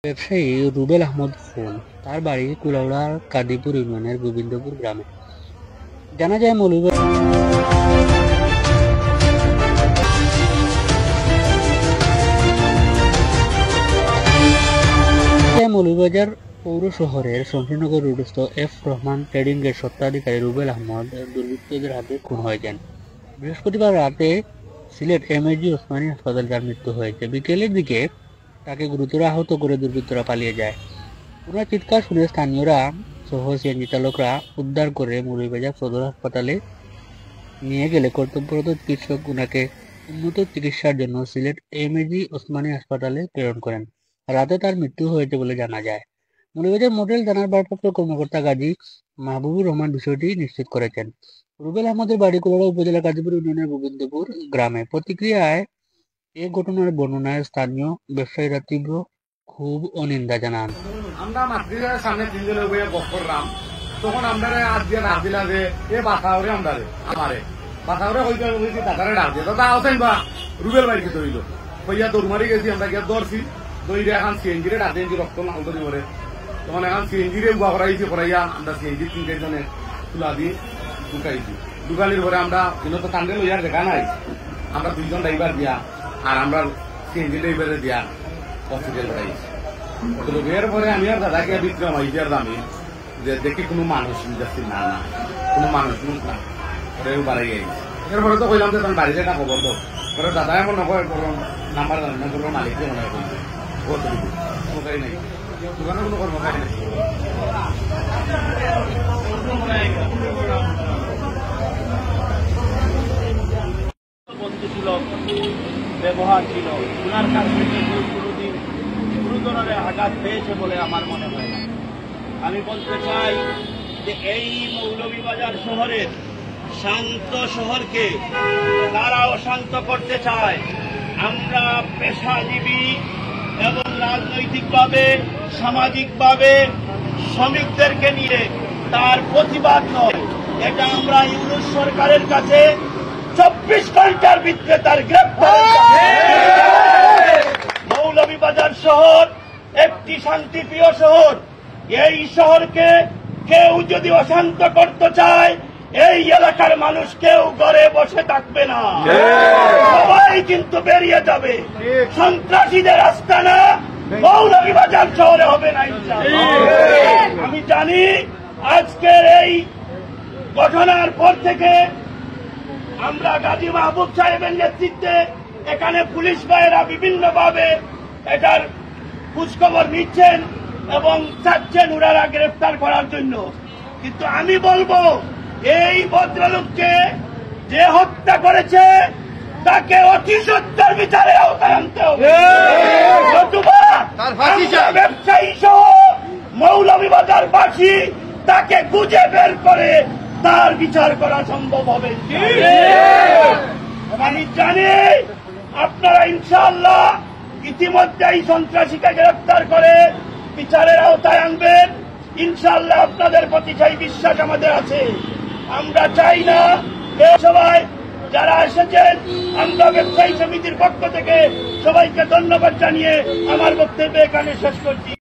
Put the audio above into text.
ব্যবসায়ী রুবেল আহমদ খুন, তার বাড়ি কুলাউড়ার কাদিপুর ইউনিয়নের গোবিন্দপুর গ্রামে। জানা যায় মৌলভীবাজার পৌর শহরের শমশেরনগর রোডস্থ এফ রহমান ট্রেডিং এর স্বত্বাধিকারী রুবেল আহমদ দুর্বৃত্তদের হাতে খুন হয়েছেন। বৃহস্পতিবার রাতে সিলেট এমএজি ওসমানী হাসপাতালে তার মৃত্যু হয়েছে। বিকেলের দিকে তাকে গুরুতর আহত করে দুর্বৃত্তরা পালিয়ে যায়। ওনার চিৎকার শুনে স্থানীয়রা সহ সিএনজি চালকরা উদ্ধার করে মৌলভীবাজার সদর হাসপাতালে নিয়ে গেলে কর্তব্যরত চিকিৎসক ওনাকে উন্নত চিকিৎসার জন্য সিলেট এমএজি ওসমানী হাসপাতালে প্রেরণ করেন। রাতে তার মৃত্যু হয়েছে বলে জানা যায়। মৌলভীবাজার মডেল থানার ভারপ্রাপ্ত কর্মকর্তা গাজী মাহবুবুর রহমান বিষয়টি নিশ্চিত করেছেন। রুবেল আহমদের বাড়ি কুলাউড়া উপজেলা কাদিপুর ইউনিয়নের গোবিন্দপুর গ্রামে। প্রতিক্রিয়ায় এ ঘটনার বর্ণনায় স্থানীয় ব্যবসায়ীরা তীব্র ক্ষোভ ও নিন্দা জানান। আমরা মাতৃদের সামনে তিনজনে বইয়ে বক করলাম, তখন আমরা আজ দিয়ে ডাক দিলা যে এ বাসাওরে আমরা আমারে বাসাওরে হইতে হয়েছি দাদারে ডাক দিয়ে দাদা আওসাই বা রুবেল বাড়িতে ধরিল হইয়া দৌড় মারি গেছি। আমরা গিয়ে ধরছি, দইরে এখন সিএনজিরে ডাক দিয়ে রক্ত নাল ধরি মরে, তখন এখন সিএনজিরে উবা করাইছি, করাইয়া আমরা সিএনজি 3 জনে তুলা দিয়ে ঢুকাইছি। ঢুকানির পরে আমরা কিন্তু তো কান্দে লইয়ার দেখা নাই, আমরা 2 জন ড্রাইভার দিয়া আর আমরা সিএনজি ড্রাইভারে দিয়া হসপিটাল পাঠাইছি। এর পরে আমি আর দাদাকে বিক্রম আইডিয়ার দামি যে দেখি কোনো মানুষ যাচ্ছি না না কোনো মানুষ না বাড়াই গেছি। এরপরে তো কইলাম যে তোমার বাড়িতে একটা খবর তো পরে দাদা এমন নকয় নাম্বার রান্না করলো মালিককে মনে হয় বলছে কর্মকারী নাই, দোকানে কোনো কর্মকারী নাই। বন্ধুসুলভ ব্যবহার ছিল, ওনার কাছ থেকে কোনোদিন কোনো ধরনের আঘাত পেয়েছে বলে আমার মনে হয় না। আমি বলতে চাই যে এই মৌলভীবাজার শহরের শান্ত শহরকে তারা অশান্ত করতে চায়। আমরা পেশাজীবী এবং রাজনৈতিকভাবে সামাজিকভাবে শ্রমিকদেরকে নিয়ে তার প্রতিবাদ নয়, এটা আমরা ইউনুস সরকারের কাছে 24 ঘন্টার ভিতরে তার গ্রেপ্তার। মৌলভীবাজার শহর একটি শান্তিপ্রিয় শহর। এই শহরকে কেউ যদি অশান্ত করতে চায়, এই এলাকার মানুষ কেউ ঘরে বসে থাকবে না, সবাই কিন্তু বেরিয়ে যাবে। সন্ত্রাসীদের আস্তানা মৌলভীবাজার শহরে হবে না ইনশাআল্লাহ। আমি জানি আজকের এই ঘটনার পর থেকে আমরা গাজী মাহবুব সাহেবের নেতৃত্বে এখানে পুলিশ ভাইয়েরা বিভিন্নভাবে এটার খোঁজখবর নিচ্ছেন এবং চাচ্ছেন ওনারা গ্রেফতার করার জন্য। কিন্তু আমি বলবো এই ভদ্রলোককে যে হত্যা করেছে তাকে অতি সত্তর বিচারে আওতায় আনতে হবে, নতুবা ব্যবসায়ী সহ মৌলভীবাজারবাসী তাকে খুঁজে বের করে তার বিচার করা সম্ভব হবে। আমি জানি আপনারা ইনশাআল্লাহ ইতিমধ্যে এই সন্ত্রাসীকে গ্রেফতার করে বিচারের আওতায় আনবেন। ইনশাআল্লাহ আপনাদের প্রতি সেই বিশ্বাস আমাদের আছে। আমরা চাই না সবাই যারা এসেছেন, আমরা ব্যবসায়ী সমিতির পক্ষ থেকে সবাইকে ধন্যবাদ জানিয়ে আমার বক্তব্য এখানে শেষ করছি।